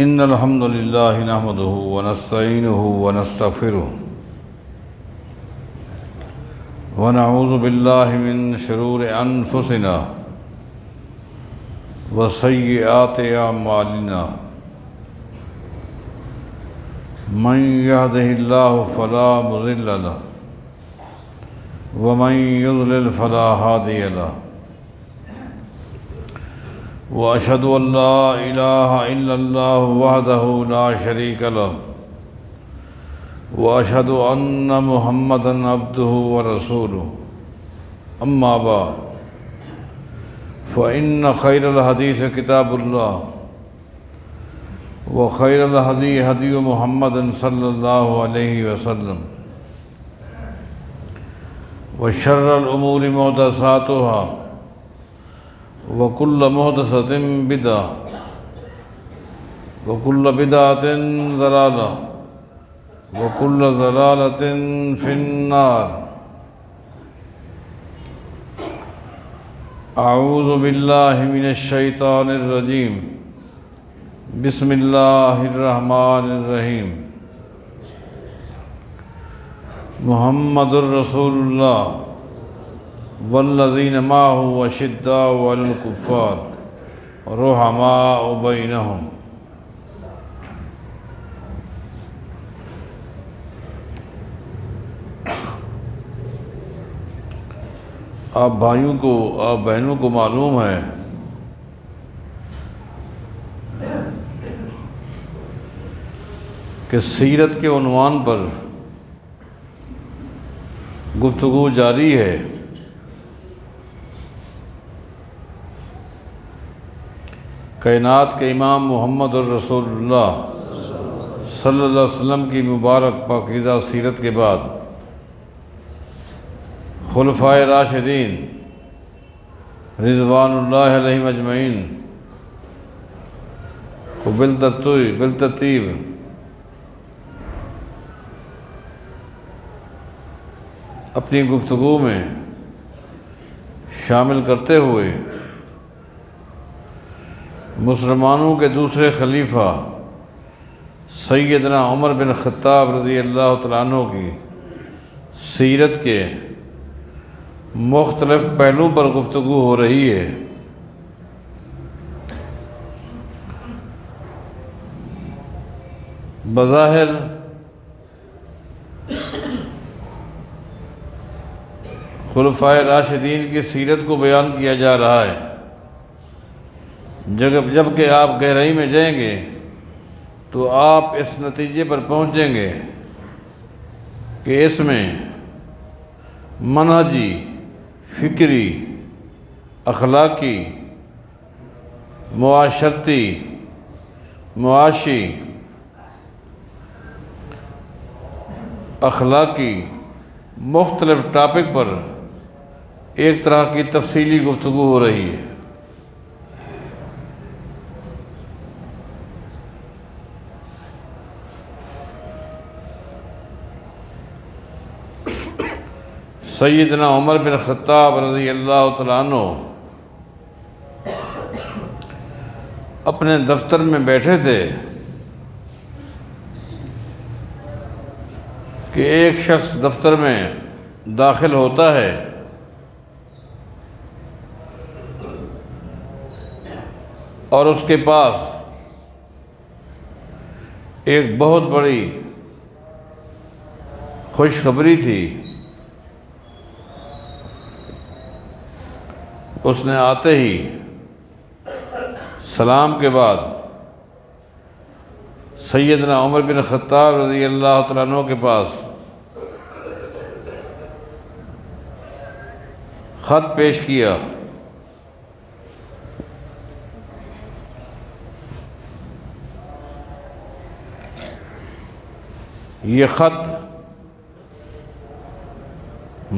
إن الحمد لله نحمده ونستعينه ونستغفره ونعوذ بالله من شرور أنفسنا وسيئات أعمالنا من يهده الله فلا مضل له ومن يضلل فلا هادي له وأشهد أن لا إله إلا الله وحده لا شريك له وأشهد أن محمدًا عبده ورسوله أما بعد فإن خير الحديث كتاب الله وخير الهدي هدي محمد صلى الله عليه وسلم وشر الأمور محدثاتها وكل محدثة بدعة وكل بدعة ضلالة وكل ضلالة في النار أعوذ بالله من الشيطان الرجيم بسم الله الرحمن الرحيم محمد رسول الله والذين معه أشداء على الكفار رحماء بينهم آپ بھائیوں کو آپ بہنوں کو معلوم ہے کہ سیرت کے عنوان پر گفتگو جاری ہے۔ کائنات کے امام محمد الرسول اللہ صلی اللہ علیہ وسلم کی مبارک پاکیزہ سیرت کے بعد خلفائے راشدین رضوان اللہ علیہم اجمعین کو بالترتیب اپنی گفتگو میں شامل کرتے ہوئے مسلمانوں کے دوسرے خلیفہ سیدنا عمر بن خطاب رضی اللہ تعالیٰ عنہ کی سیرت کے مختلف پہلوؤں پر گفتگو ہو رہی ہے۔ بظاہر خلفائے راشدین کی سیرت کو بیان کیا جا رہا ہے، جب کہ آپ گہرائی میں جائیں گے تو آپ اس نتیجے پر پہنچیں گے کہ اس میں منہجی، فکری، اخلاقی، معاشرتی، معاشی، اخلاقی مختلف ٹاپک پر ایک طرح کی تفصیلی گفتگو ہو رہی ہے۔ سیدنا عمر بن خطاب رضی اللہ تعالیٰ عنہ اپنے دفتر میں بیٹھے تھے کہ ایک شخص دفتر میں داخل ہوتا ہے اور اس کے پاس ایک بہت بڑی خوشخبری تھی۔ اس نے آتے ہی سلام کے بعد سیدنا عمر بن خطاب رضی اللہ تعالیٰ عنہ کے پاس خط پیش کیا۔ یہ خط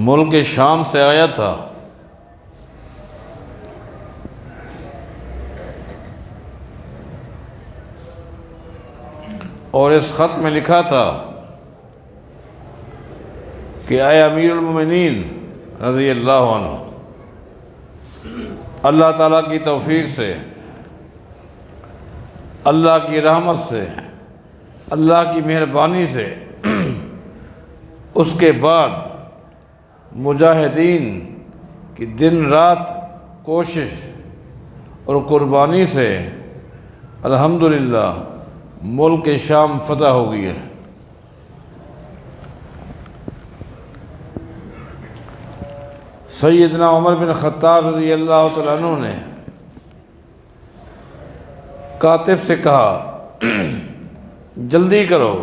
ملک شام سے آیا تھا اور اس خط میں لکھا تھا کہ اے امیر المومنین رضی اللہ عنہ، اللہ تعالیٰ کی توفیق سے اللہ کی رحمت سے، اللہ کی مہربانی سے اس کے بعد مجاہدین کی دن رات کوشش اور قربانی سے الحمدللہ ملک شام فتح ہو گئی ہے۔ سیدنا عمر بن خطاب رضی اللہ تعالیٰ عنہ نے کاتب سے کہا جلدی کرو،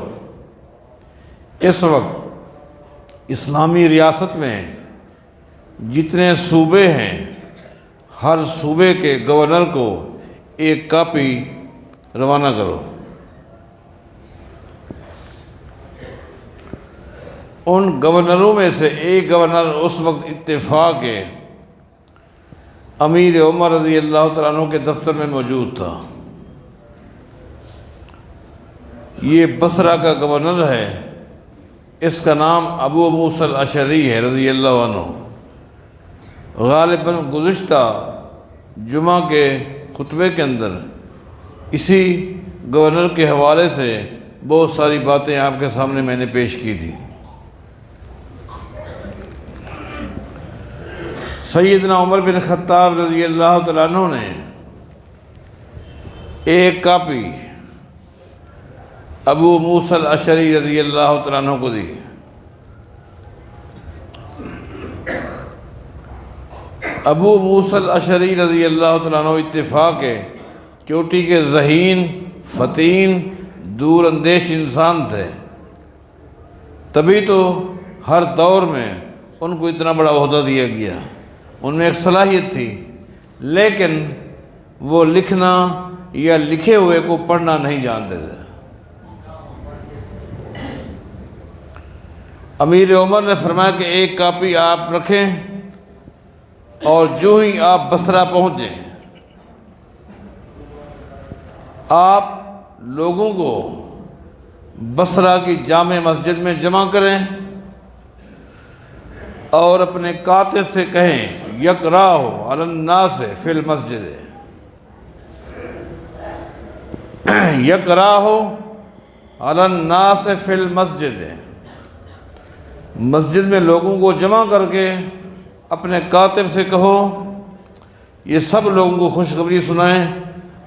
اس وقت اسلامی ریاست میں جتنے صوبے ہیں ہر صوبے کے گورنر کو ایک کاپی روانہ کرو۔ ان گورنروں میں سے ایک گورنر اس وقت اتفاق کے امیر عمر رضی اللہ تعالیٰ عنہ کے دفتر میں موجود تھا۔ یہ بصرہ کا گورنر ہے، اس کا نام ابو موسیٰ الاشعری ہے رضی اللہ عنہ۔ غالباً گزشتہ جمعہ کے خطبے کے اندر اسی گورنر کے حوالے سے بہت ساری باتیں آپ کے سامنے میں نے پیش کی تھی۔ سیدنا عمر بن خطاب رضی اللہ تعالیٰ عنہ نے ایک کاپی ابو موسیٰ الاشعری رضی اللہ تعالیٰ عنہ کو دی۔ ابو موسیٰ الاشعری رضی اللہ تعالیٰ عنہ اتفاق کے چوٹی کے ذہین، فطین، دور اندیش انسان تھے، تبھی تو ہر دور میں ان کو اتنا بڑا عہدہ دیا گیا۔ ان میں ایک صلاحیت تھی، لیکن وہ لکھنا یا لکھے ہوئے کو پڑھنا نہیں جانتے تھے۔ امیر عمر نے فرمایا کہ ایک کاپی آپ رکھیں اور جو ہی آپ بصرہ پہنچیں آپ لوگوں کو بصرہ کی جامع مسجد میں جمع کریں اور اپنے کاتب سے کہیں یقرأ علی الناس فی المسجد، یقرأ علی الناس فی المسجد، مسجد میں لوگوں کو جمع کر کے اپنے کاتب سے کہو یہ سب لوگوں کو خوشخبری سنائیں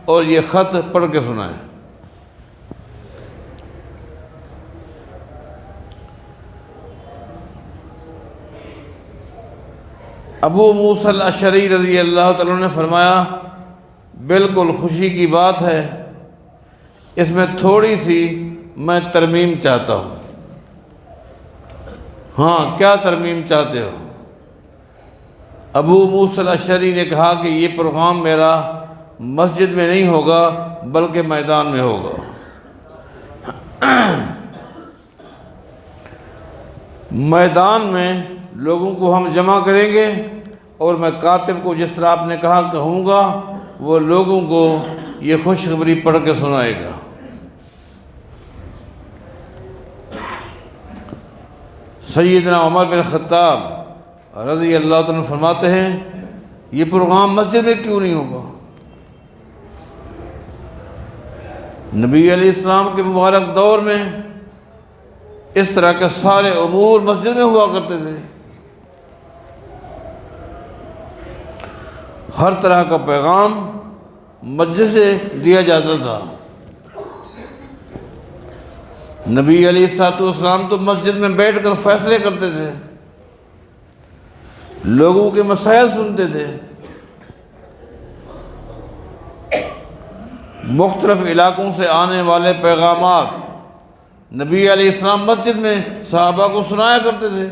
اور یہ خط پڑھ کے سنائیں۔ ابو موسیٰ الاشعری رضی اللہ تعالیٰ نے فرمایا بالکل خوشی کی بات ہے، اس میں تھوڑی سی میں ترمیم چاہتا ہوں۔ ہاں، کیا ترمیم چاہتے ہو؟ ابو موسیٰ الاشعری نے کہا کہ یہ پروگرام میرا مسجد میں نہیں ہوگا بلکہ میدان میں ہوگا۔ میدان میں لوگوں کو ہم جمع کریں گے اور میں کاتب کو جس طرح آپ نے کہا کہوں گا، وہ لوگوں کو یہ خوشخبری پڑھ کے سنائے گا۔ سیدنا عمر بن خطاب رضی اللہ عنہ فرماتے ہیں یہ پروگرام مسجد میں کیوں نہیں ہوگا؟ نبی علیہ السلام کے مبارک دور میں اس طرح کے سارے امور مسجد میں ہوا کرتے تھے، ہر طرح کا پیغام مسجد سے دیا جاتا تھا۔ نبی علیہ السلام تو مسجد میں بیٹھ کر فیصلے کرتے تھے، لوگوں کے مسائل سنتے تھے، مختلف علاقوں سے آنے والے پیغامات نبی علیہ السلام مسجد میں صحابہ کو سنایا کرتے تھے۔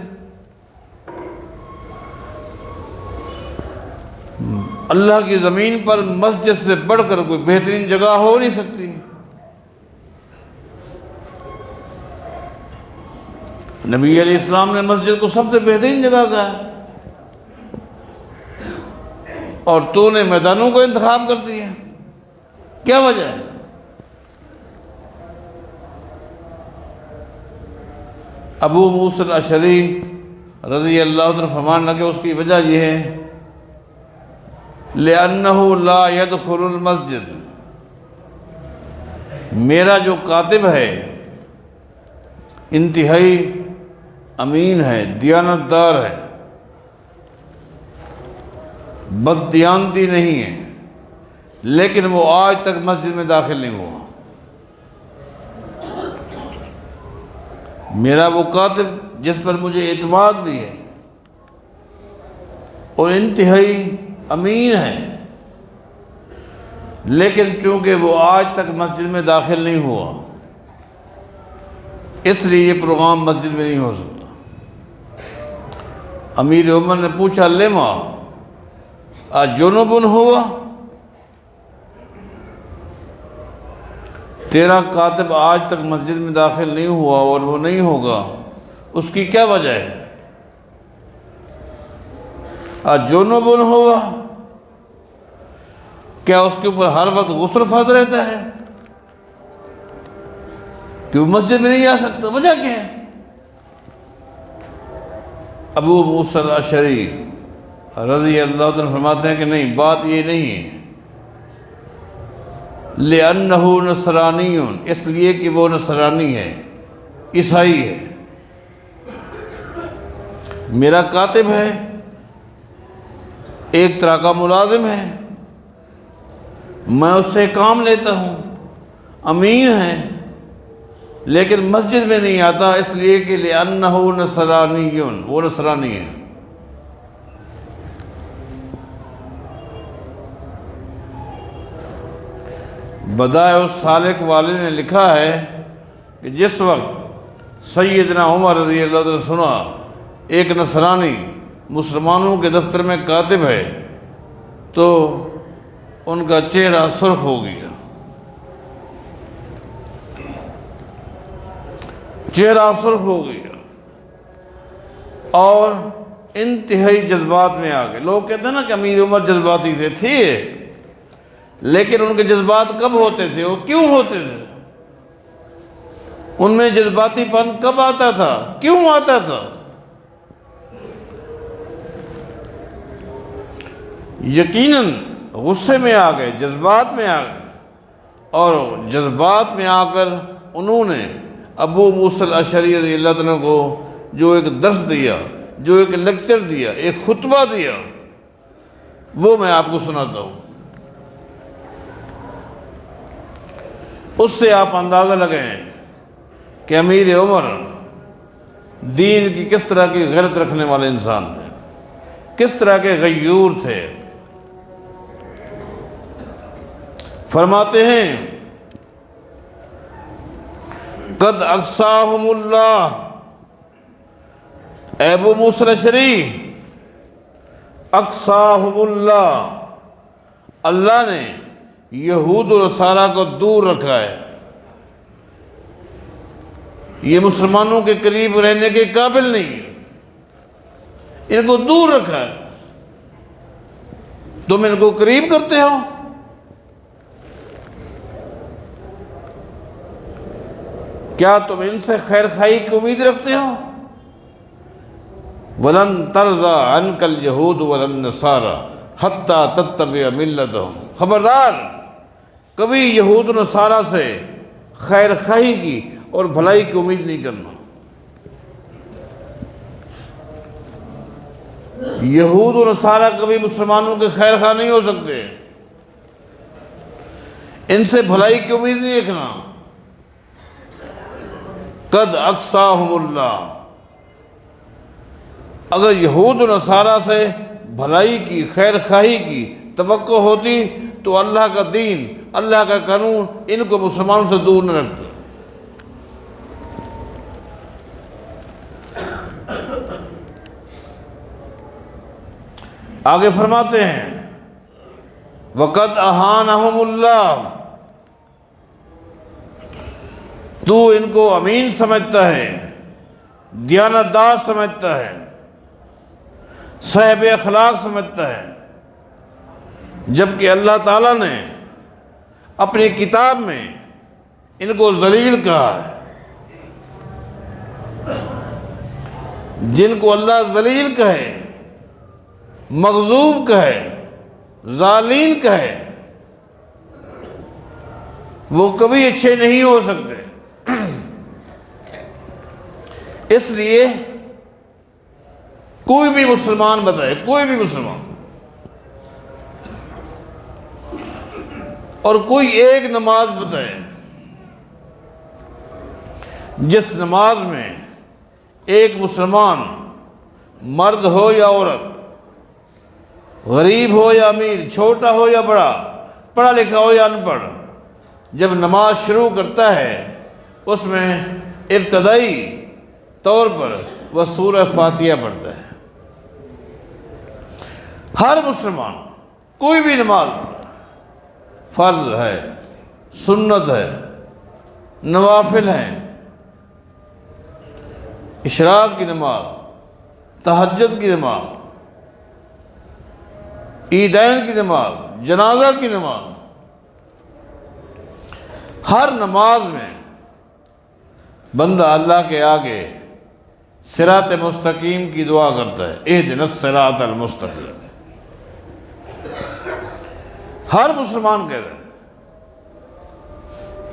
اللہ کی زمین پر مسجد سے بڑھ کر کوئی بہترین جگہ ہو نہیں سکتی۔ نبی علیہ السلام نے مسجد کو سب سے بہترین جگہ کہا اور تو نے میدانوں کو انتخاب کر دیا، کیا وجہ ہے؟ ابو موسیٰ الاشعری رضی اللہ عنہ فرمانے لگے اس کی وجہ یہ ہے لِأَنَّهُ لَا يَدْخُلُ الْمَسْجِدِ، میرا جو کاتب ہے انتہائی امین ہے، دیانتدار ہے، بددیانتی نہیں ہے، لیکن وہ آج تک مسجد میں داخل نہیں ہوا۔ میرا وہ کاتب جس پر مجھے اعتماد بھی ہے اور انتہائی امین ہے، لیکن چونکہ وہ آج تک مسجد میں داخل نہیں ہوا، اس لیے یہ پروگرام مسجد میں نہیں ہو سکتا۔ امیر عمر نے پوچھا لما اجنبن ہوا، تیرا کاتب آج تک مسجد میں داخل نہیں ہوا اور وہ نہیں ہوگا، اس کی کیا وجہ ہے؟ اجنبن ہوا، کیا اس کے اوپر ہر وقت غسل فرض رہتا ہے کہ وہ مسجد میں نہیں آ سکتا؟ وجہ کیا ہے؟ ابو موسیٰ الاشعری رضی اللہ عنہ فرماتے ہیں کہ نہیں، بات یہ نہیں ہے، لِأَنَّهُ نَصْرَانِيٌّ، اس لیے کہ وہ نصرانی ہے، عیسائی ہے۔ میرا کاتب ہے، ایک طرح کا ملازم ہے، میں اس سے کام لیتا ہوں، امین ہے، لیکن مسجد میں نہیں آتا، اس لیے کہ لِأَنَّهُ نَصْرَانِيٌّ، وہ نصرانی ہے۔ بدائع السالک والے نے لکھا ہے کہ جس وقت سیدنا عمر رضی اللہ عنہ سنا ایک نصرانی مسلمانوں کے دفتر میں کاتب ہے تو ان کا چہرہ سرخ ہو گیا، چہرہ سرخ ہو گیا اور انتہائی جذبات میں آ گئے۔ لوگ کہتے ہیں نا کہ امیر عمر جذباتی تھے، لیکن ان کے جذبات کب ہوتے تھے، وہ کیوں ہوتے تھے؟ ان میں جذباتی پن کب آتا تھا، کیوں آتا تھا؟ یقیناً غصے میں آ گئے، جذبات میں آ گئے، اور جذبات میں آ کر انہوں نے ابو موسیٰ الاشعری رضی اللہ عنہ کو جو ایک درس دیا، جو ایک لیکچر دیا، ایک خطبہ دیا، وہ میں آپ کو سناتا ہوں۔ اس سے آپ اندازہ لگائیں کہ امیر عمر دین کی کس طرح کی غیرت رکھنے والے انسان تھے، کس طرح کے غیور تھے۔ فرماتے ہیں قد اقصاہم اللہ، اے ابو موسیٰ الاشعری، اقصاہم اللہ، اللہ نے یہود و نصارہ کو دور رکھا ہے، یہ مسلمانوں کے قریب رہنے کے قابل نہیں، ان کو دور رکھا ہے، تم ان کو قریب کرتے ہو۔ کیا تم ان سے خیر خواہی کی امید رکھتے ہو؟ وَلَن تَرْضَىٰ عَنْكَ الْيَهُودُ وَلَا النَّصَارَىٰ حَتَّىٰ تَتَّبِعَ مِلَّتَهُمْ، خبردار کبھی یہود و نصارہ سے خیر خواہی کی اور بھلائی کی امید نہیں کرنا۔ یہود و نصارہ کبھی مسلمانوں کے خیر خواہ نہیں ہو سکتے، ان سے بھلائی کی امید نہیں رکھنا۔ قد اقصاہم اللہ، اگر یہود و نصارہ سے بھلائی کی، خیر خواہی کی توقع ہوتی تو اللہ کا دین، اللہ کا قانون ان کو مسلمانوں سے دور نہ رکھتا۔ آگے فرماتے ہیں وَقَدْ أَهَانَهُمُ اللَّهُ، تو ان کو امین سمجھتا ہے، دیانتدار سمجھتا ہے، صاحب اخلاق سمجھتا ہے، جبکہ اللہ تعالیٰ نے اپنی کتاب میں ان کو ذلیل کہا ہے۔ جن کو اللہ ذلیل کہے، مغضوب کہے، ظالم کہے، وہ کبھی اچھے نہیں ہو سکتے۔ اس لیے کوئی بھی مسلمان بتائے، کوئی بھی مسلمان، اور کوئی ایک نماز بتائے جس نماز میں ایک مسلمان، مرد ہو یا عورت، غریب ہو یا امیر، چھوٹا ہو یا بڑا، پڑھا لکھا ہو یا ان پڑھ، جب نماز شروع کرتا ہے اس میں ابتدائی طور پر وہ سورہ فاتحہ پڑھتا ہے۔ ہر مسلمان کوئی بھی نماز فرض ہے، سنت ہے، نوافل ہیں، اشراق کی نماز، تہجد کی نماز، عیدین کی نماز، جنازہ کی نماز، ہر نماز میں بندہ اللہ کے آگے صراط مستقیم کی دعا کرتا ہے، اہدنا الصراط المستقیم۔ ہر مسلمان کہتا ہے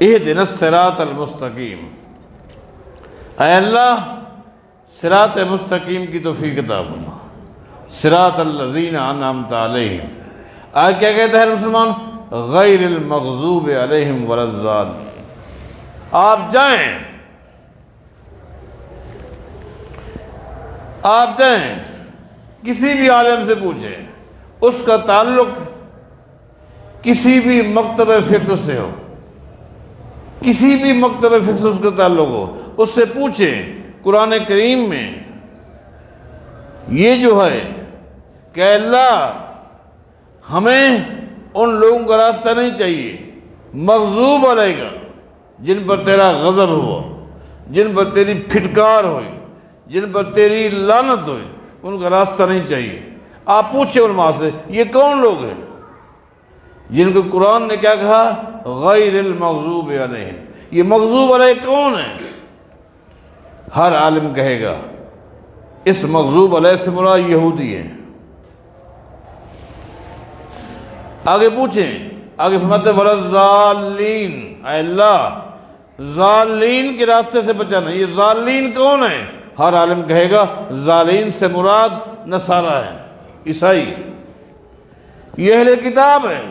اہدنا الصراط المستقیم، اے اللہ صراط مستقیم کی توفیق عطا فرما، صراط الذین انعمت علیہم۔ آج کیا کہتا ہے مسلمان؟ غیر المغضوب علیہم ولا الضالین۔ آپ جائیں کسی بھی عالم سے پوچھیں، اس کا تعلق کسی بھی مکتب فقہ سے ہو، کسی بھی مکتب فقہ سے اس کا تعلق ہو، اس سے پوچھیں قرآن کریم میں یہ جو ہے کہ اللہ ہمیں ان لوگوں کا راستہ نہیں چاہیے مغضوب علیہ کا، جن پر تیرا غضب ہوا، جن پر تیری پھٹکار ہوئی، جن پر تیری لعنت ہوئی، ان کا راستہ نہیں چاہیے۔ آپ پوچھیں علماء سے یہ کون لوگ ہیں جن کو قرآن نے کیا کہا؟ غیر المغضوب علیہم۔ یہ مغضوب علیہ کون ہے؟ ہر عالم کہے گا اس مغضوب علیہ سے مراد یہودی ہیں۔ آگے پوچھیں، آگے فرماتے ہیں ولا الضالین، اے اللہ ضالین کے راستے سے بچانا۔ یہ ضالین کون ہے؟ ہر عالم کہے گا ضالین سے مراد نصارہ ہے، عیسائی، یہ اہل کتاب ہے۔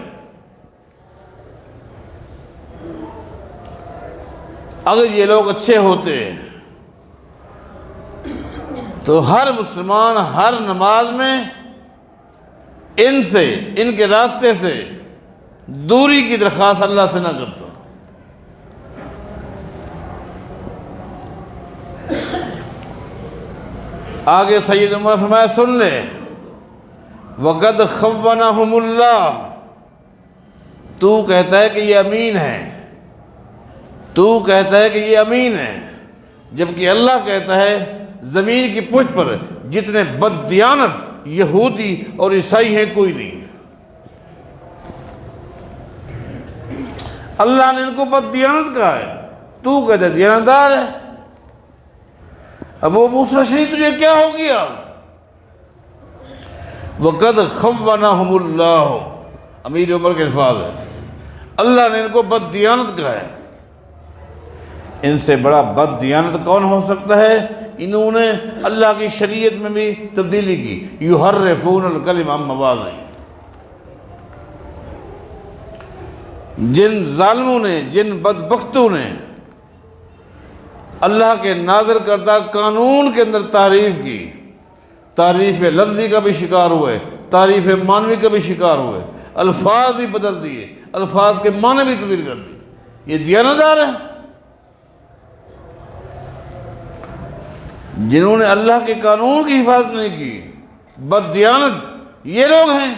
اگر یہ لوگ اچھے ہوتے تو ہر مسلمان ہر نماز میں ان سے، ان کے راستے سے دوری کی درخواست اللہ سے نہ کرتا۔ آگے سید عمر فرمایا سن لے، وَقَدْ خَوَّنَهُمُ اللَّهُ، تو کہتا ہے کہ یہ امین ہے، تو کہتا ہے کہ یہ امین ہے، جبکہ اللہ کہتا ہے زمین کی پشت پر جتنے بددیانت یہودی اور عیسائی ہیں کوئی نہیں۔ اللہ نے ان کو بددیانت کہا ہے، تو کہتا ہے دیانتدار ہے۔ ابو موسیٰ شریف تجھے کیا ہو گیا؟ وَقَدْ خَوَّنَهُمُ اللَّهُ، امیر عمر کے الفاظ ہے، اللہ نے ان کو بددیانت کہا ہے۔ ان سے بڑا بددیانت کون ہو سکتا ہے؟ انہوں نے اللہ کی شریعت میں بھی تبدیلی کی، یحرفون الکلم عن مواضعہ۔ جن ظالموں نے، جن بدبختوں نے اللہ کے نازل کردہ قانون کے اندر تعریف کی، تعریف لفظی کا بھی شکار ہوئے، تعریف معنوی کا بھی شکار ہوئے، الفاظ بھی بدل دیے، الفاظ کے معنی بھی تبدیل کر دیے، یہ دیانتدار ہے؟ جنہوں نے اللہ کے قانون کی حفاظت نہیں کی، بددیانت یہ لوگ ہیں۔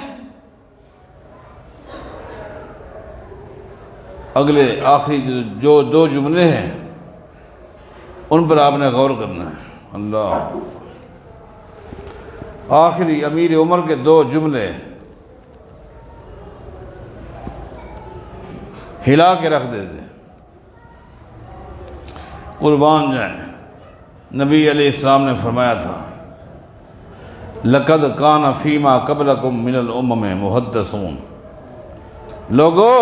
اگلے آخری جو دو جملے ہیں ان پر آپ نے غور کرنا ہے۔ اللہ، آخری امیر عمر کے دو جملے ہلا کے رکھ دیتے، قربان جائیں۔ نبی علیہ السلام نے فرمایا تھا لَقَدْ كَانَ فِي مَا قَبْلَكُم مِّنَ الْأُمَمِ مُحَدَّثُونَ، لوگو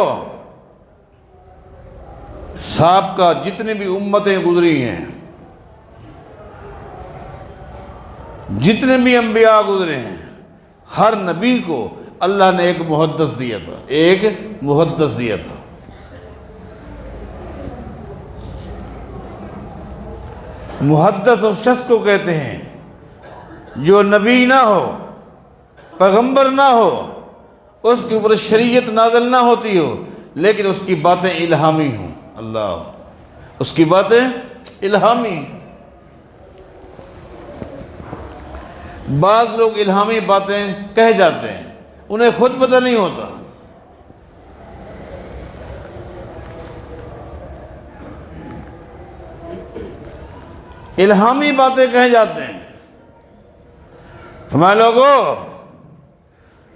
سابقہ جتنی بھی امتیں گزری ہیں، جتنے بھی انبیاء گزرے ہیں، ہر نبی کو اللہ نے ایک محدث دیا تھا، ایک محدث دیا تھا۔ محدث اس شخص کو کہتے ہیں جو نبی نہ ہو، پیغمبر نہ ہو، اس کے اوپر شریعت نازل نہ ہوتی ہو، لیکن اس کی باتیں الہامی ہوں۔ اللہ، اس کی باتیں الہامی۔ بعض لوگ الہامی باتیں کہہ جاتے ہیں، انہیں خود پتہ نہیں ہوتا۔ الہامی باتیں کہہ جاتے ہیں۔ فرمایا لوگو،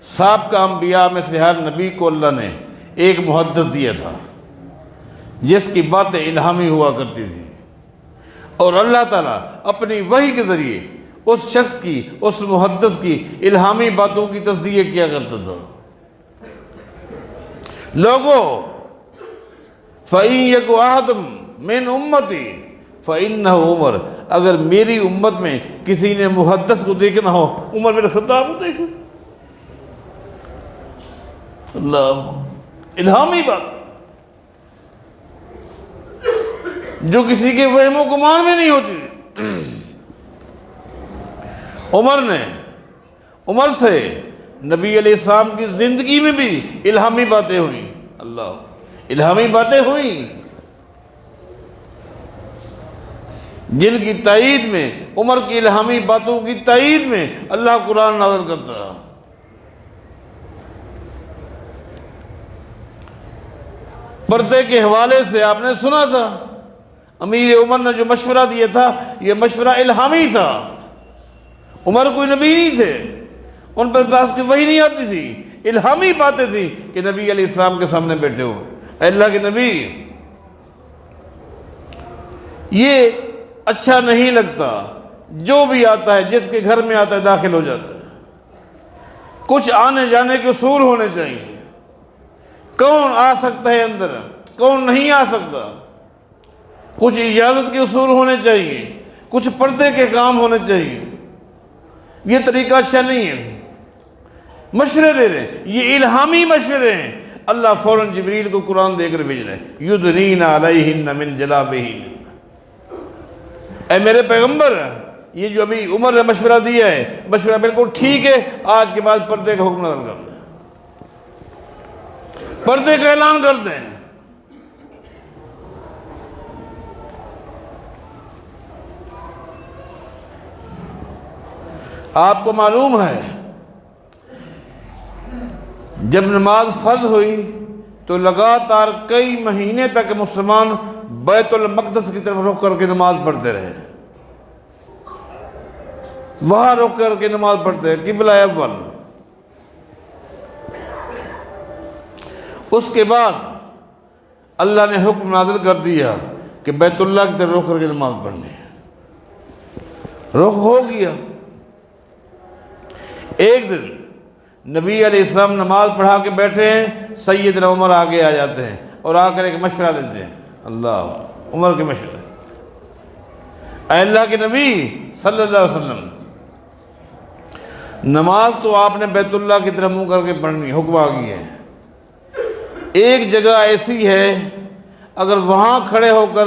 سابقہ انبیاء میں سے ہر نبی کو اللہ نے ایک محدث دیا تھا جس کی باتیں الہامی ہوا کرتی تھی، اور اللہ تعالیٰ اپنی وحی کے ذریعے اس شخص کی، اس محدث کی الہامی باتوں کی تصدیق کیا کرتا تھا۔ لوگو، فَإِن يَكُ أَحَدٌ مِّنْ أُمَّتِي فَإِنَّهُ عمر، اگر میری امت میں کسی نے محدث کو دیکھنا ہو، عمر بن خطاب کو دیکھو۔ اللہ، الہامی بات جو کسی کے وہم و گمان میں نہیں ہوتی۔ عمر سے نبی علیہ السلام کی زندگی میں بھی الہامی باتیں ہوئیں۔ اللہ، الہامی باتیں ہوئیں جن کی تائید میں، عمر کی الہامی باتوں کی تائید میں اللہ قرآن نازل کرتا رہا۔ پردے کے حوالے سے آپ نے سنا تھا، امیر عمر نے جو مشورہ دیا تھا، یہ مشورہ الہامی تھا۔ عمر کوئی نبی نہیں تھے، ان پر پاس کی وحی نہیں آتی تھی، الہامی باتیں تھیں کہ نبی علیہ السلام کے سامنے بیٹھے ہوئے، اے اللہ کے نبی، یہ اچھا نہیں لگتا، جو بھی آتا ہے، جس کے گھر میں آتا ہے داخل ہو جاتا ہے، کچھ آنے جانے کے اصول ہونے چاہیے، کون آ سکتا ہے اندر، کون نہیں آ سکتا، کچھ اجازت کے اصول ہونے چاہیے، کچھ پردے کے کام ہونے چاہیے۔ یہ طریقہ اچھا نہیں ہے۔ مشورے دے رہے ہیں، یہ الہامی مشورے ہیں۔ اللہ فوراً جبریل کو قرآن دے کر بھیج رہے ہیں، یدنین علیہن من جلابہن، اے میرے پیغمبر، یہ جو ابھی عمر نے مشورہ دیا ہے، مشورہ بالکل ٹھیک ہے، آج کے بعد پردے کا حکم نازل کر دیں، پردے کا اعلان کر دیں۔ آپ کو معلوم ہے جب نماز فرض ہوئی تو لگاتار کئی مہینے تک مسلمان بیت المقدس کی طرف رخ کر کے نماز پڑھتے رہے، وہاں رخ کر کے نماز پڑھتے ہیں، قبلہ اول۔ اس کے بعد اللہ نے حکم نازل کر دیا کہ بیت اللہ کی طرف رخ کر کے نماز پڑھنی ہے، رخ ہو گیا۔ ایک دن نبی علیہ السلام نماز پڑھا کے بیٹھے ہیں، سیدنا عمر آگے آ جاتے ہیں اور آ کر ایک مشورہ دیتے ہیں۔ اللہ، عمر کے مشورے، اے اللہ کے نبی صلی اللہ علیہ وسلم، نماز تو آپ نے بیت اللہ کی طرف منہ کر کے پڑھنی، حکم آ گئی ہے۔ ایک جگہ ایسی ہے اگر وہاں کھڑے ہو کر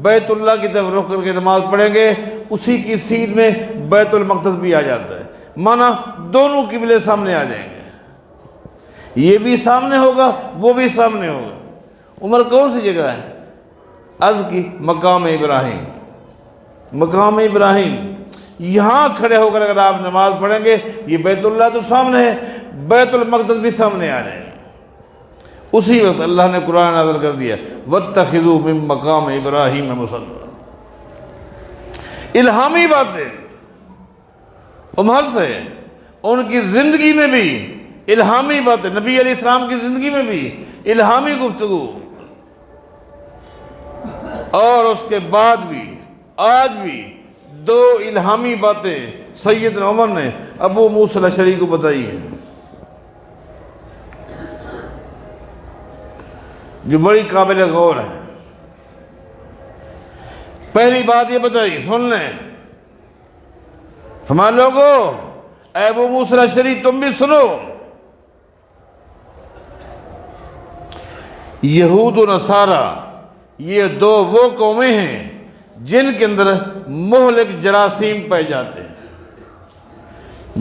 بیت اللہ کی طرف رخ کر کے نماز پڑھیں گے، اسی کی سیٹ میں بیت المقدس بھی آ جاتا ہے، مانا دونوں قبلے سامنے آ جائیں گے، یہ بھی سامنے ہوگا، وہ بھی سامنے ہوگا۔ عمر کون سی جگہ ہے؟ عرض کی مقام ابراہیم، مقام ابراہیم، یہاں کھڑے ہو کر اگر آپ نماز پڑھیں گے، یہ بیت اللہ تو سامنے ہے، بیت المقدس بھی سامنے آ جائے گا۔ اسی وقت اللہ نے قرآن نازل کر دیا، وَاتَّخِذُوا مِن مَّقَامِ إِبْرَاهِيمَ مُصَلًّى۔ الہامی باتیں عمر سے، ان کی زندگی میں بھی الہامی باتیں، نبی علیہ السلام کی زندگی میں بھی الہامی گفتگو، اور اس کے بعد بھی آج بھی دو الہامی باتیں سیدنا عمر نے ابو موسیٰ الاشعری کو بتائی ہیں، جو بڑی قابل غور ہے۔ پہلی بات یہ بتائی، سن لیں، فرمایا لوگو اے ابو موسیٰ الاشعری تم بھی سنو، یہود و نصارہ یہ دو وہ قومیں ہیں جن کے اندر مہلک جراثیم پائے جاتے ہیں۔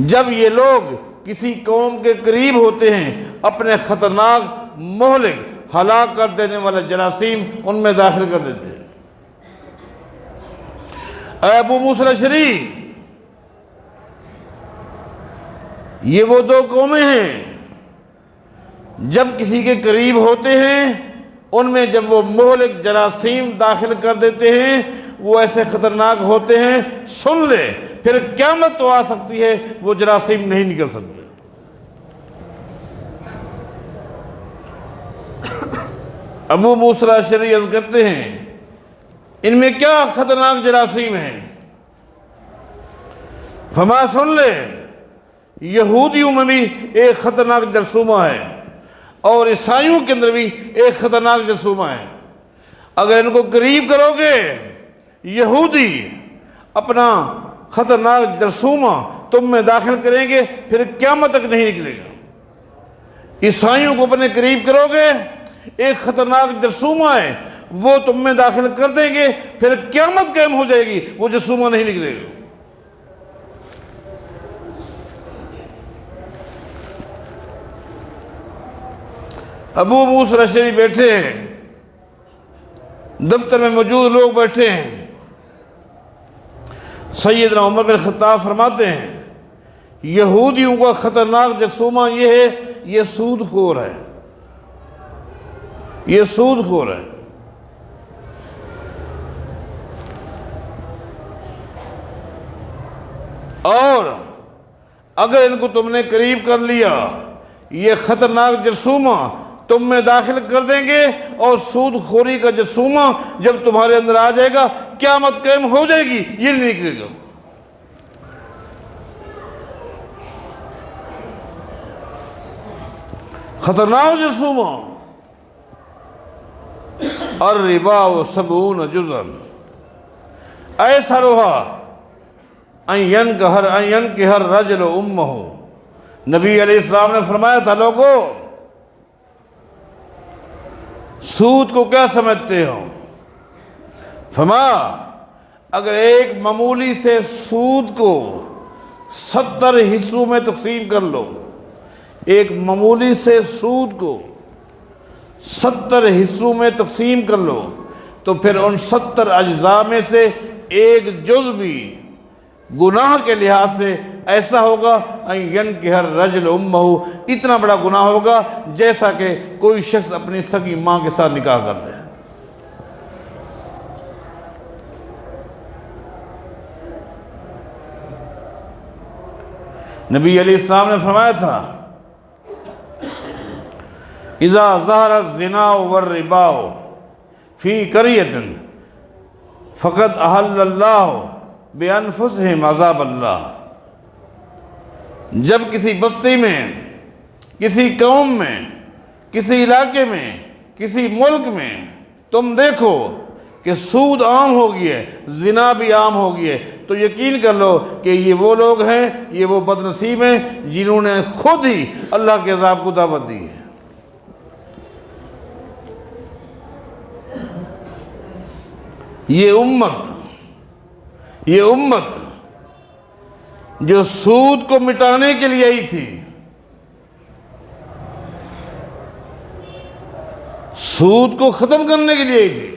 جب یہ لوگ کسی قوم کے قریب ہوتے ہیں اپنے خطرناک مہلک ہلاک کر دینے والا جراثیم ان میں داخل کر دیتے ہیں۔ اے ابو موسیٰ الاشعری یہ وہ دو قومیں ہیں جب کسی کے قریب ہوتے ہیں ان میں جب وہ مہلک جراثیم داخل کر دیتے ہیں وہ ایسے خطرناک ہوتے ہیں، سن لے پھر قیامت تو آ سکتی ہے وہ جراثیم نہیں نکل سکتے۔ ابو موسیٰ الاشعری عرض کرتے ہیں ان میں کیا خطرناک جراثیم ہیں؟ فرمایا سن لے، یہودیوں میں بھی ایک خطرناک جرثومہ ہے اور عیسائیوں کے اندر بھی ایک خطرناک جرثومہ ہے۔ اگر ان کو قریب کرو گے یہودی اپنا خطرناک جرثومہ تم میں داخل کریں گے پھر قیامت تک نہیں نکلے گا۔ عیسائیوں کو اپنے قریب کرو گے ایک خطرناک جرثومہ ہے وہ تم میں داخل کر دیں گے پھر قیامت قائم ہو جائے گی، وہ جرثومہ نہیں نکلے گا۔ ابو موسیٰ الاشعری بیٹھے ہیں، دفتر میں موجود لوگ بیٹھے ہیں، سیدنا عمر بن خطاب فرماتے ہیں یہودیوں کا خطرناک جرثومہ یہ ہے، یہ سود خور ہے، یہ سود خور ہے۔ اور اگر ان کو تم نے قریب کر لیا یہ خطرناک جرثومہ تم میں داخل کر دیں گے اور سود خوری کا جرثومہ جب تمہارے اندر آ جائے گا قیامت قائم ہو جائے گی، یہ نہیں نکلے گا۔ خطرناک جرثومہ، الربا 70 جزءا ایسرها ان ينكح الرجل امه۔ نبی علیہ السلام نے فرمایا تھا لوگو سود کو کیا سمجھتے ہو؟ فرمایا اگر ایک معمولی سے سود کو 70 حصوں میں تقسیم کر لو، ایک معمولی سے سود کو 70 حصوں میں تقسیم کر لو تو پھر ان 70 اجزاء میں سے ایک جز بھی گناہ کے لحاظ سے ایسا ہوگا ان ينكح الرجل امه، اتنا بڑا گناہ ہوگا جیسا کہ کوئی شخص اپنی سگی ماں کے ساتھ نکاح کر لے۔ نبی علیہ السلام نے فرمایا تھا اذا ظہر الزنا والربا فی قریۃ فقد احل اللہ بانفسہم عذاب اللہ۔ جب کسی بستی میں، کسی قوم میں، کسی علاقے میں، کسی ملک میں تم دیکھو کہ سود عام ہو گئی ہے، زنا بھی عام ہو گئی ہے، تو یقین کر لو کہ یہ وہ لوگ ہیں، یہ وہ بد نصیب ہیں جنہوں نے خود ہی اللہ کے عذاب کو دعوت دی ہے۔ یہ امت جو سود کو مٹانے کے لیے آئی تھی، سود کو ختم کرنے کے لیے آئی تھی،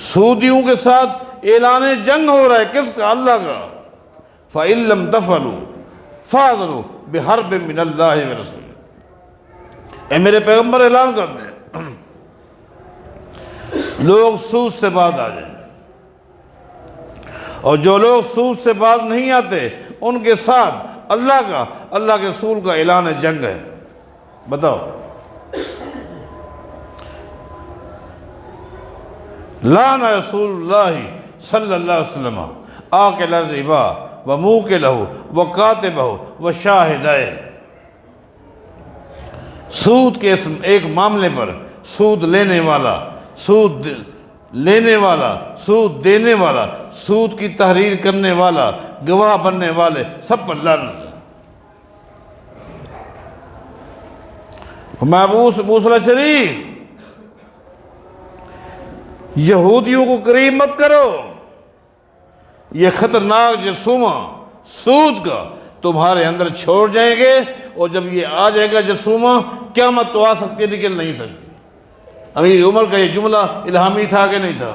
سودیوں کے ساتھ اعلان جنگ ہو رہا ہے، کس کا؟ اللہ کا۔ فَإِن لَمْ تَفْعَلُوا فَأَذَنُوا بِحَرْبٍ مِّنَ اللَّهِ وَرَسُولِهِ۔ اے میرے پیغمبر اعلان کر دیں لوگ سود سے باز آ جائیں، اور جو لوگ سود سے باز نہیں آتے ان کے ساتھ اللہ کے رسول کا اعلان جنگ ہے۔ بتاؤ، لعن رسول اللہ صلی اللہ علیہ وسلم آکل الربا وموکلہ وکاتبہ وشاہدہ۔ سود کے ایک معاملے پر سود لینے والا، سود لینے والا، سود دینے والا، سود کی تحریر کرنے والا، گواہ بننے والے، سب پر لعنت ہے۔ ابو موسیٰ الاشعری، یہودیوں کو قریب مت کرو، یہ خطرناک جرثومہ سود کا تمہارے اندر چھوڑ جائیں گے، اور جب یہ آ جائے گا جرثومہ، قیامت تو آ سکتی ہے نکل نہیں سکتی۔ امیر عمر کا یہ جملہ الہامی تھا کہ نہیں تھا؟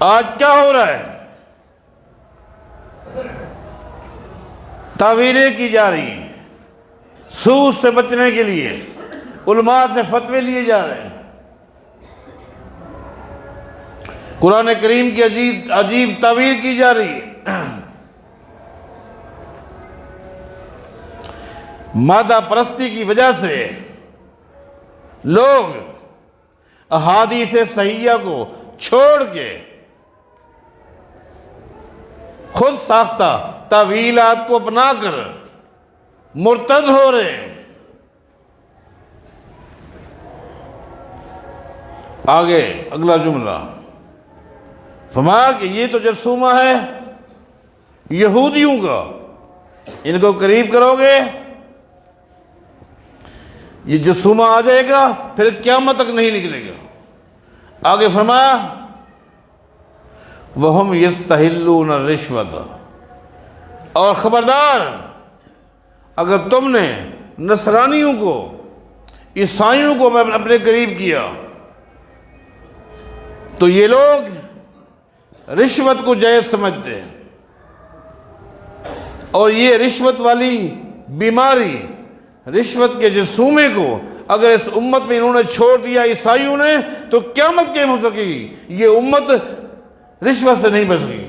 آج کیا ہو رہا ہے؟ تعویلیں کی جا رہی ہیں، سود سے بچنے کے لیے علماء سے فتوے لیے جا رہے ہیں، قرآن کریم کی عجیب تعویل کی جا رہی ہے، مادہ پرستی کی وجہ سے لوگ احادیث صحیحہ کو چھوڑ کے خود ساختہ تعویلات کو اپنا کر مرتد ہو رہے ہیں۔ آگے اگلا جملہ فرمایا کہ یہ تو جرثومہ ہے یہودیوں کا، ان کو قریب کرو گے یہ جرثومہ آ جائے گا، پھر قیامت تک نہیں نکلے گا۔ آگے فرمایا وَهُمْ يَسْتَحِلُّونَ الرِّشْوَةَ، اور خبردار اگر تم نے نصرانیوں کو، عیسائیوں کو اپنے قریب کیا تو یہ لوگ رشوت کو جائز سمجھتے ہیں، اور یہ رشوت والی بیماری، رشوت کے جرثومے کو اگر اس امت میں انہوں نے چھوڑ دیا عیسائیوں نے، تو قیامت قائم ہو سکے گی، یہ امت رشوت سے نہیں بچ گئی۔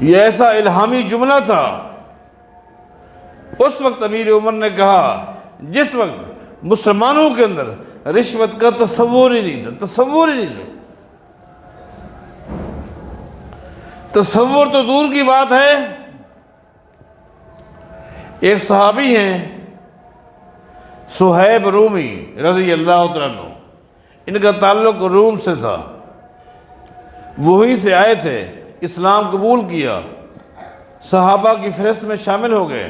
یہ ایسا الہامی جملہ تھا اس وقت امیر عمر نے کہا جس وقت مسلمانوں کے اندر رشوت کا تصور ہی نہیں تھا، تصور ہی نہیں تھا۔ تصور تو دور کی بات ہے۔ ایک صحابی ہیں صہیب رومی رضی اللہ عنہ، ان کا تعلق روم سے تھا، وہی سے آئے تھے، اسلام قبول کیا، صحابہ کی فہرست میں شامل ہو گئے۔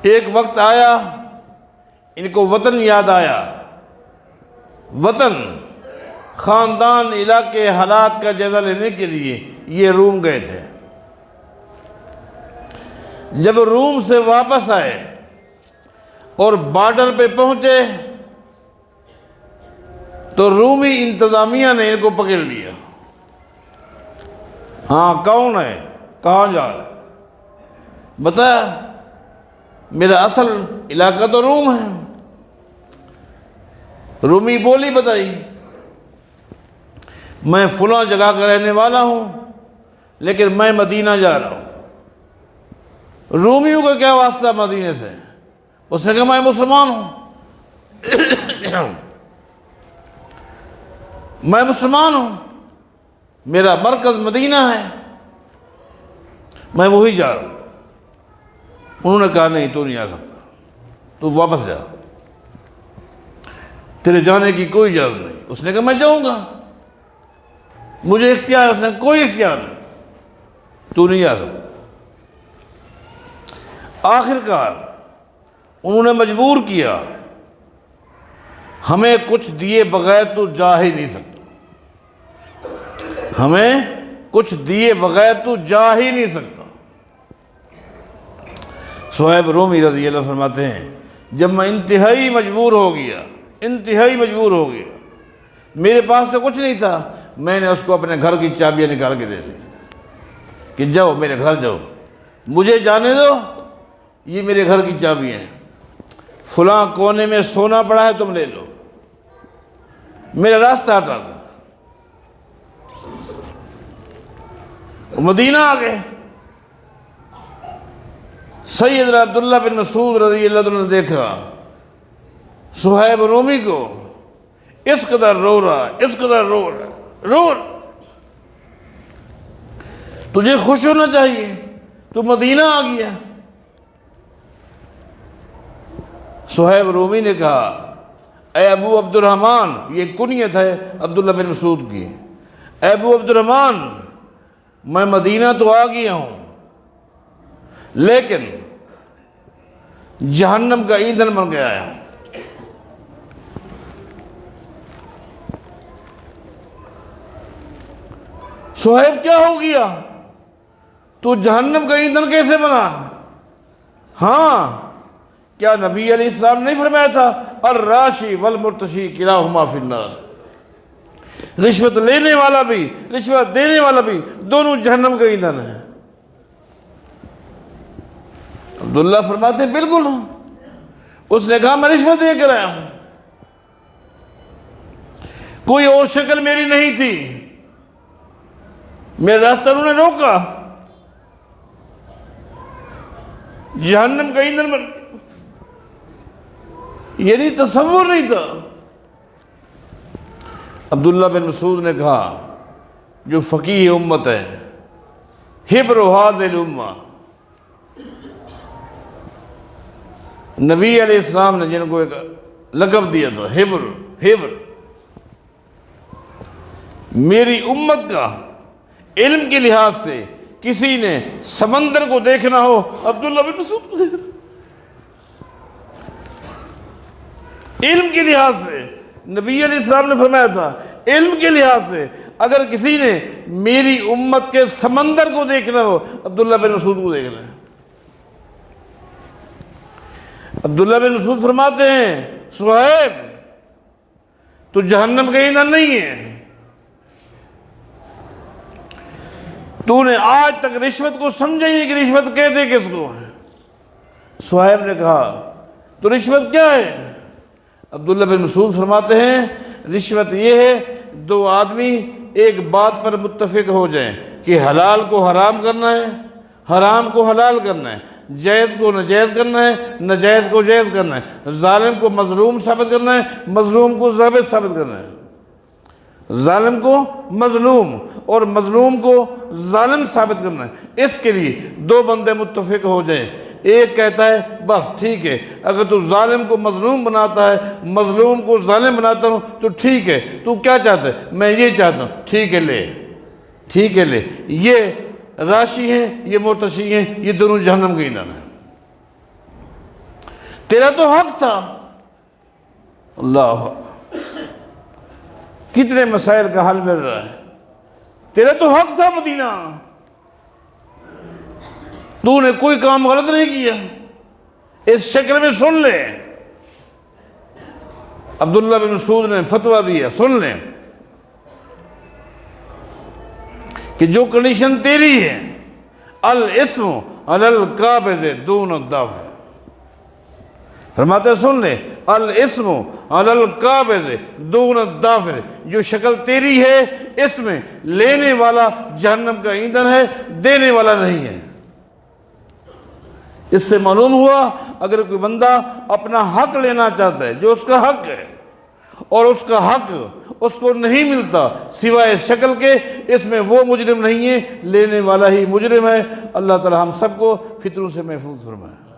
ایک وقت آیا ان کو وطن یاد آیا، وطن، خاندان، علاقے، حالات کا جائزہ لینے کے لیے یہ روم گئے تھے۔ جب روم سے واپس آئے اور بارڈر پہ پہنچے تو رومی انتظامیہ نے ان کو پکڑ لیا۔ ہاں کون ہے، کہاں جا رہا ہے؟ بتا میرا اصل علاقہ تو روم ہے۔ رومی بولی بتائی، میں فلاں جگہ کا رہنے والا ہوں لیکن میں مدینہ جا رہا ہوں۔ رومیوں کا کیا واسطہ مدینے سے؟ اس نے کہا میں مسلمان ہوں، میں مسلمان ہوں، میرا مرکز مدینہ ہے، میں وہی جا رہا ہوں۔ انہوں نے کہا نہیں تو نہیں آ سکتا، تو واپس جا، تیرے جانے کی کوئی اجازت نہیں۔ اس نے کہا میں جاؤں گا، مجھے اختیار ہے۔ اس نے کوئی اختیار نہیں، تو نہیں آ سکتا۔ آخر کار انہوں نے مجبور کیا، ہمیں کچھ دیے بغیر تو جا ہی نہیں سکتا، ہمیں کچھ دیے بغیر تو جا ہی نہیں سکتا۔ صہیب رومی رضی اللہ فرماتے ہیں جب میں انتہائی مجبور ہو گیا، انتہائی مجبور ہو گیا، میرے پاس تو کچھ نہیں تھا، میں نے اس کو اپنے گھر کی چابیاں نکال کے دے دی کہ جاؤ میرے گھر جاؤ، مجھے جانے دو، یہ میرے گھر کی چابیاں ہیں، فلاں کونے میں سونا پڑا ہے تم لے لو، میرا راستہ ہٹا دو۔ مدینہ آ گئے۔ سیدنا عبداللہ بن مسعود رضی اللہ عنہ نے دیکھا صہیب رومی کو اس قدر رو رہا، اس قدر رو رہا، تجھے خوش ہونا چاہیے، تو مدینہ آ گیا۔ صہیب رومی نے کہا اے ابو عبد الرحمن، یہ کنیت ہے عبداللہ بن مسعود کی، اے ابو عبد الرحمن میں مدینہ تو آ گیا ہوں، لیکن جہنم کا ایندھن بن کے آیا ہوں۔ صہیب کیا ہو گیا؟ تو جہنم کا ایندھن کیسے بنا؟ ہاں، کیا نبی علیہ السلام نہیں فرمایا تھا الراشی والمرتشی کلاہما فی النار؟ رشوت لینے والا بھی رشوت دینے والا بھی دونوں جہنم کا ایندھن ہے۔ عبداللہ فرماتے ہیں بالکل، اس نے کہا میں رشوت دے کر آیا ہوں، کوئی اور شکل میری نہیں تھی، میرا راستہ انہوں نے روکا، جہنم کا ایندھن بن، یعنی تصور نہیں تھا۔ عبداللہ بن مسعود نے کہا جو فقیہ امت ہے، حبر هذه الامہ، نبی علیہ السلام نے جن کو ایک لقب دیا تھا حبر، میری امت کا علم کے لحاظ سے کسی نے سمندر کو دیکھنا ہو عبداللہ بن مسعود کو دیکھنا، علم کے لحاظ سے نبی علیہ السلام نے فرمایا تھا علم کے لحاظ سے اگر کسی نے میری امت کے سمندر کو دیکھنا ہو عبداللہ بن مسعود کو دیکھنا ہے۔ عبداللہ بن مسعود فرماتے ہیں صہیب تو جہنم کا ایندھن نہیں ہے، تو نے آج تک رشوت کو سمجھا ہی نہیں کہ رشوت کہتے کس کو ہے۔ صہیب نے کہا تو رشوت کیا ہے؟ عبداللہ بن مسعود فرماتے ہیں رشوت یہ ہے دو آدمی ایک بات پر متفق ہو جائیں کہ حلال کو حرام کرنا ہے، حرام کو حلال کرنا ہے، جائز کو ناجائز کرنا ہے، ناجائز کو جائز کرنا ہے، ظالم کو مظلوم ثابت کرنا ہے، مظلوم کو ضابط ثابت کرنا ہے، ظالم کو مظلوم اور مظلوم کو ظالم ثابت کرنا ہے۔ اس کے لیے دو بندے متفق ہو جائیں، ایک کہتا ہے بس ٹھیک ہے اگر تو ظالم کو مظلوم بناتا ہے، مظلوم کو ظالم بناتا ہوں تو ٹھیک ہے، تو کیا چاہتا ہے؟ میں یہ چاہتا ہوں، ٹھیک ہے لے، ٹھیک ہے لے، یہ راشی ہیں یہ مرتشی ہیں، یہ دونوں جہنم کے ایندھن ہیں، تیرا تو حق تھا۔ اللہ، کتنے مسائل کا حل مل رہا ہے، تیرا تو حق تھا مدینہ، تو نے کوئی کام غلط نہیں کیا، اس شکل میں سن لے۔ عبداللہ بن مسعود نے فتویٰ دیا، سن لیں کہ جو کنڈیشن تیری ہے الاسم علی القابض دون الدافع، فرماتے سن لے الاسم علی القابض دون الدافع، جو شکل تیری ہے اس میں لینے والا جہنم کا ایندھن ہے، دینے والا نہیں ہے۔ اس سے معلوم ہوا اگر کوئی بندہ اپنا حق لینا چاہتا ہے جو اس کا حق ہے اور اس کا حق اس کو نہیں ملتا سوائے شکل کے، اس میں وہ مجرم نہیں ہے، لینے والا ہی مجرم ہے۔ اللہ تعالی ہم سب کو فتنوں سے محفوظ فرمائے۔